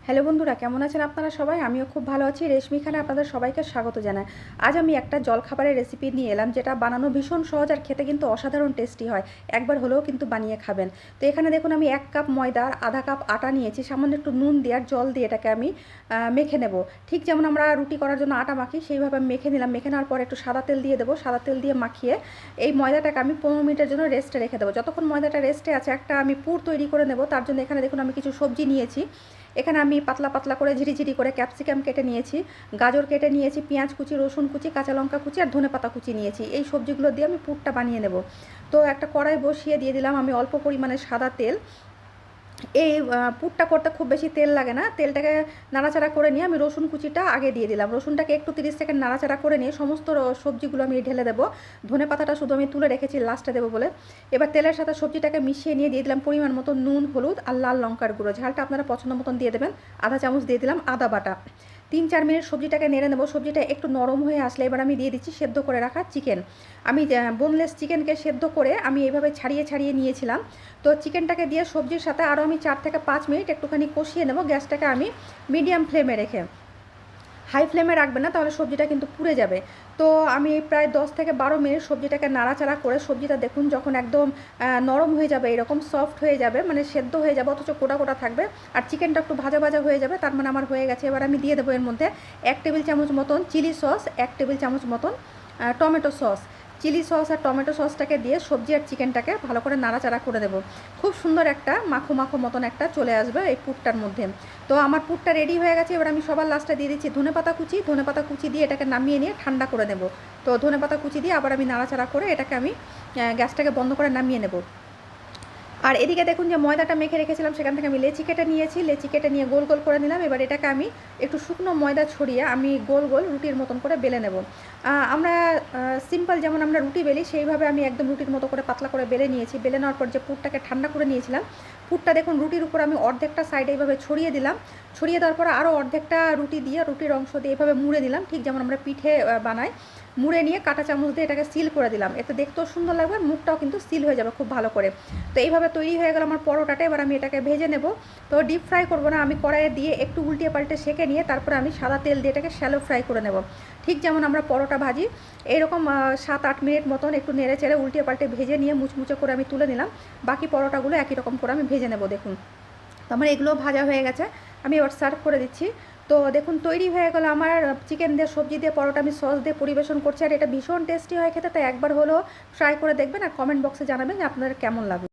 Hello বন্ধুরা, কেমন আছেন আপনারা সবাই? আমিও খুব ভালো আছি। রেশমি খানে আপনাদের সবাইকে স্বাগত জানাই। আজ আমি একটা জলখাবারের রেসিপি নিয়ে এলাম, যেটা বানানো ভীষণ সহজ আর খেতে কিন্তু অসাধারণ টেস্টি হয়। একবার হলেও কিন্তু বানিয়ে খাবেন। তো এখানে দেখুন, আমি 1 কাপ ময়দা আর আধা কাপ আটা নিয়েছি। সামান্য একটু নুন দিয়ে আর জল দিয়ে এটাকে আমি মেখে নেব। ঠিক যেমন আমরা রুটি করার জন্য আটা মাখি, সেইভাবে আমি মেখে নিলাম। মেখে নেওয়ার পর একটু সাদা তেল দিয়ে দেবো। সাদা তেল দিয়ে মাখিয়ে এই ময়দাটাকে আমি 15 মিনিটের জন্য রেস্টে রেখে দেবো। যতক্ষণ ময়দাটা রেস্টে আছে, একটা আমি পুর তৈরি করে নেব। তার জন্য এখানে দেখুন, আমি কিছু সবজি নিয়েছি। এখানে আমি পাতলা পাতলা করে ঝিরিঝিরি করে ক্যাপসিকাম কেটে নিয়েছি, গাজর কেটে নিয়েছি, পেঁয়াজ কুচি, রসুন কুচি, কাঁচা লঙ্কা কুচি আর ধনেপাতা কুচি নিয়েছি। এই সবজিগুলো দিয়ে আমি পুরটা বানিয়ে নেব। তো একটা কড়াই বসিয়ে দিয়ে দিলাম আমি অল্প পরিমাণে সাদা তেল। এই পুরটা করতে খুব বেশি তেল লাগে না। তেলটাকে নাড়াচাড়া করে নিয়ে আমি রসুন কুচিটা আগে দিয়ে দিলাম। রসুনটাকে একটু 30 সেকেন্ড নাড়াচাড়া করে নিয়ে সমস্ত সবজিগুলো আমি ঢেলে দেবো। ধনেপাতাটা শুধু আমি তুলে রেখেছি লাস্টে দেবো বলে। এবার তেলের সাথে সবজিটাকে মিশিয়ে নিয়ে দিয়ে দিলাম পরিমাণ মতো নুন, হলুদ আর লাল লঙ্কার গুঁড়ো। ঝালটা আপনারা পছন্দ মতন দিয়ে দেবেন। আধা চামচ দিয়ে দিলাম আদা বাটা। 3-4 মিনিট সবজিটাকে নেড়ে নেবো। সবজিটা একটু নরম হয়ে আসলে এবার আমি দিয়ে দিচ্ছি সেদ্ধ করে রাখা চিকেন। আমি বোনলেস চিকেনকে সেদ্ধ করে আমি এইভাবে ছাড়িয়ে ছাড়িয়ে নিয়েছিলাম। তো চিকেনটাকে দিয়ে সবজির সাথে আরও আমি 4 থেকে 5 মিনিট একটুখানি কষিয়ে নেব। গ্যাসটাকে আমি মিডিয়াম ফ্লেমে রেখে, হাই ফ্লেমে রাখবেন না, তাহলে সবজিটা কিন্তু পুড়ে যাবে। তো আমি প্রায় 10 থেকে 12 মিনিট সবজিটাকে নাড়াচাড়া করে, সবজিটা দেখুন যখন একদম নরম হয়ে যাবে, এরকম সফট হয়ে যাবে, মানে সেদ্ধ হয়ে যাবে অথচ কোটা কোটা থাকবে, আর চিকেনটা একটু ভাজা ভাজা হয়ে যাবে, তার মানে আমার হয়ে গেছে। এবার আমি দিয়ে দেবো এর মধ্যে 1 টেবিল চামচ মতন চিলি সস, 1 টেবিল চামচ মতন টমেটো সস। চিলি সস আর টমেটো সসটাকে দিয়ে সবজি আর চিকেনটাকে ভালো করে নাড়াচাড়া করে দেবো। খুব সুন্দর একটা মাখো মাখো মতন একটা চলে আসবে এই পুরটার মধ্যে। তো আমার পুরটা রেডি হয়ে গেছে। এবার আমি সবার লাস্টে দিয়ে দিচ্ছি ধনেপাতা কুচি। ধনেপাতা কুচি দিয়ে এটাকে নামিয়ে নিয়ে ঠান্ডা করে নেব। তো ধনেপাতা কুচি দিয়ে আবার আমি নাড়াচাড়া করে এটাকে আমি গ্যাসটাকে বন্ধ করে নামিয়ে নেব। আর এদিকে দেখুন, যে ময়দাটা মেখে রেখেছিলাম সেখান থেকে আমি লেচি কেটে নিয়েছি। লেচি কেটে নিয়ে গোল গোল করে নিলাম। এবার এটাকে আমি একটু শুকনো ময়দা ছড়িয়ে আমি গোল গোল রুটির মতন করে বেলে নেব। আমরা সিম্পল যেমন আমরা রুটি বেলি, সেইভাবে আমি একদম রুটির মতো করে পাতলা করে বেলে নিয়েছি। বেলে নেওয়ার পর যে পুরটাকে ঠান্ডা করে নিয়েছিলাম, পুরটা দেখুন রুটির উপর আমি অর্ধেকটা সাইডে এইভাবে ছড়িয়ে দিলাম। ছড়িয়ে দেওয়ার পর আরও অর্ধেকটা রুটি দিয়ে রুটির অংশ দিয়ে এভাবে মুড়ে দিলাম, ঠিক যেমন আমরা পিঠে বানাই। মুড়ে নিয়ে কাঁটা চামচ দিয়ে এটাকে সিল করে দিলাম। এতে দেখতেও সুন্দর লাগবে, আর মুখটাও কিন্তু সিল হয়ে যাবে খুব ভালো করে। তো এইভাবে তৈরি হয়ে গেল আমার পরোটাটা। এবার আমি এটাকে ভেজে নেব। তো ডিপ ফ্রাই করবো না, আমি কড়াইয়ে দিয়ে একটু উল্টিয়ে পাল্টে সেঁকে নিয়ে তারপরে আমি সাদা তেল দিয়ে এটাকে শ্যালো ফ্রাই করে নেব। ঠিক যেমন আমরা পরোটা ভাজি, এইরকম 7-8 মিনিট মতন একটু নেড়ে চেড়ে উল্টিয়ে পাল্টে ভেজে নিয়ে মুচমুচে করে আমি তুলে নিলাম। বাকি পরোটাগুলো একই রকম করে আমি ভেজে নেব। দেখুন, তো আমার এগুলো ভাজা হয়ে গেছে। আমি এবার সার্ভ করে দিচ্ছি। তো দেখুন, তৈরি হয়ে গেল আমার চিকেন দিয়ে সবজি দিয়ে পরোটা। আমি সস দিয়ে পরিবেশন করছি, আর এটা ভীষণ টেস্টি হয় খেতে। তাই একবার হলেও ট্রাই করে দেখবেন, আর কমেন্ট বক্সে জানাবেন যে আপনাদের কেমন লাগবে।